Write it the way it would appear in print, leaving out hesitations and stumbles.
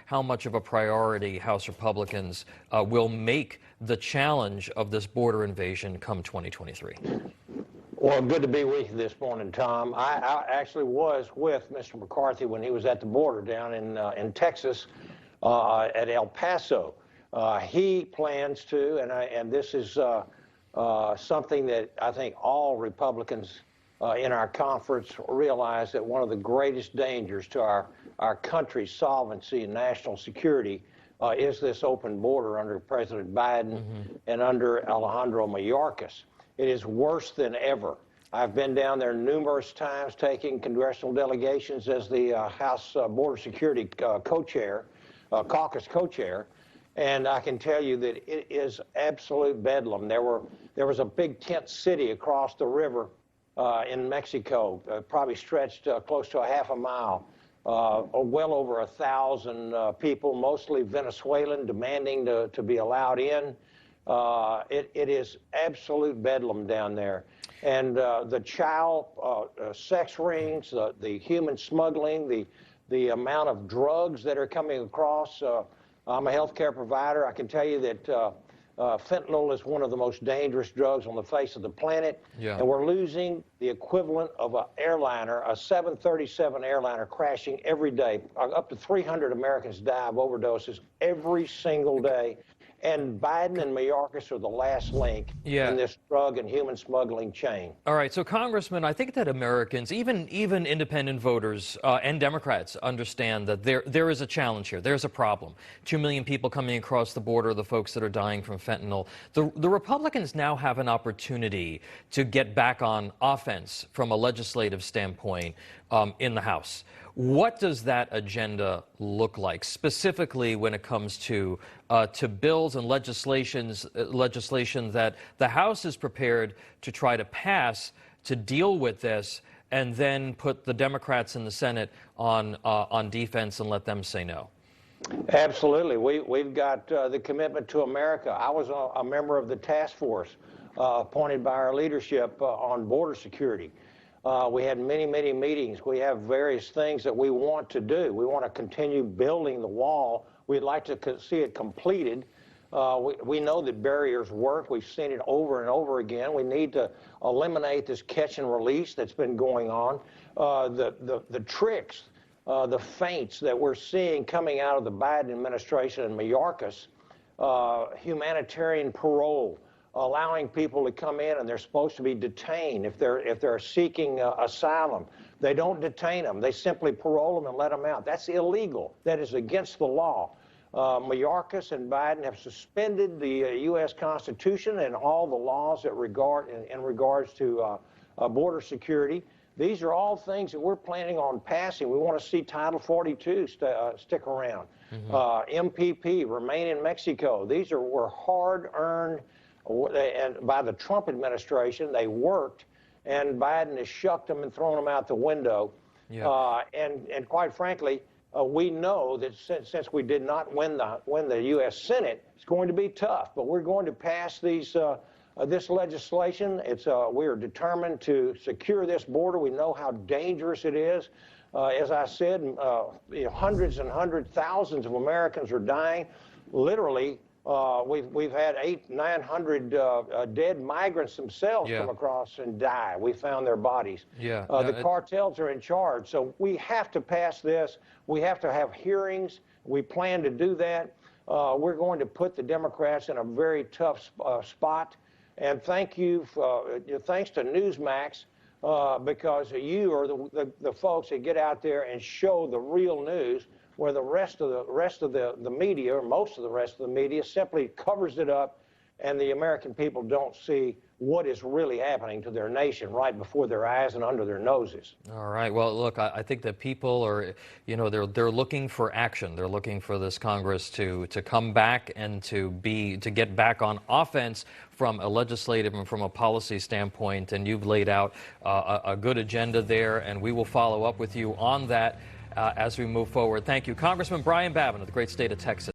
how much of a priority House Republicans will make the challenge of this border invasion come 2023. Well, good to be with you this morning, Tom. I actually was with Mr. McCarthy when he was at the border down in Texas at El Paso. He plans to, and this is something that I think all Republicans in our conference realize, that one of the greatest dangers to our country's solvency and national security is this open border under President Biden and under Alejandro Mayorkas. It is worse than ever. I've been down there numerous times taking congressional delegations as the House Border Security co-chair, caucus co-chair, and I can tell you that it is absolute bedlam. There was a big tent city across the river in Mexico, probably stretched close to a half a mile. Well over 1,000 people, mostly Venezuelan, demanding to be allowed in. It is absolute bedlam down there. And the child sex rings, the human smuggling, the amount of drugs that are coming across. I'm a healthcare provider. I can tell you that fentanyl is one of the most dangerous drugs on the face of the planet. Yeah. And we're losing the equivalent of an airliner, a 737 airliner crashing every day. Up to 300 Americans die of overdoses every single day. And Biden and Mayorkas are the last link in this drug and human smuggling chain. All right, so Congressman, I think that Americans, even independent voters and Democrats, understand that there is a challenge here. There's a problem. 2 million people coming across the border, the folks that are dying from fentanyl. The Republicans now have an opportunity to get back on offense from a legislative standpoint in the House. What does that agenda look like, specifically when it comes to bills and legislation that the House is prepared to try to pass to deal with this, and then put the Democrats in the Senate on defense and let them say no? Absolutely. We've got the commitment to America. I was a member of the task force appointed by our leadership on border security. We had many, many meetings. We have various things that we want to do. We want to continue building the wall. We'd like to see it completed. We know that barriers work. We've seen it over and over again. We need to eliminate this catch and release that's been going on. The tricks, the feints that we're seeing coming out of the Biden administration and Mayorkas, humanitarian parole, allowing people to come in and they're supposed to be detained if they're seeking asylum. They don't detain them. They simply parole them and let them out. That's illegal. That is against the law. Mayorkas and Biden have suspended the U.S. Constitution and all the laws that in regards to border security. These are all things that we're planning on passing. We want to see Title 42 stick around. MPP, remain in Mexico. These were hard-earned, and by the Trump administration. They worked, and Biden has shucked them and thrown them out the window. Yeah. And quite frankly, we know that since we did not win the U.S. Senate, it's going to be tough. But we're going to pass this legislation. We are determined to secure this border. We know how dangerous it is. As I said, hundreds and thousands of Americans are dying. Literally, we've had 900 dead migrants themselves come across and die. We found their bodies. Yeah. The cartels are in charge. So we have to pass this. We have to have hearings. We plan to do that. We're going to put the Democrats in a very tough spot. And thanks to Newsmax, because you are the folks that get out there and show the real news, where the rest of the media, or most of the rest of the media, simply covers it up, and the American people don't see what is really happening to their nation right before their eyes and under their noses. All right. Well, look, I think that people are, they're looking for action. They're looking for this Congress to come back and to get back on offense from a legislative and from a policy standpoint. And you've laid out a good agenda there, and we will follow up with you on that as we move forward. Thank you, Congressman Brian Babin of the great state of Texas.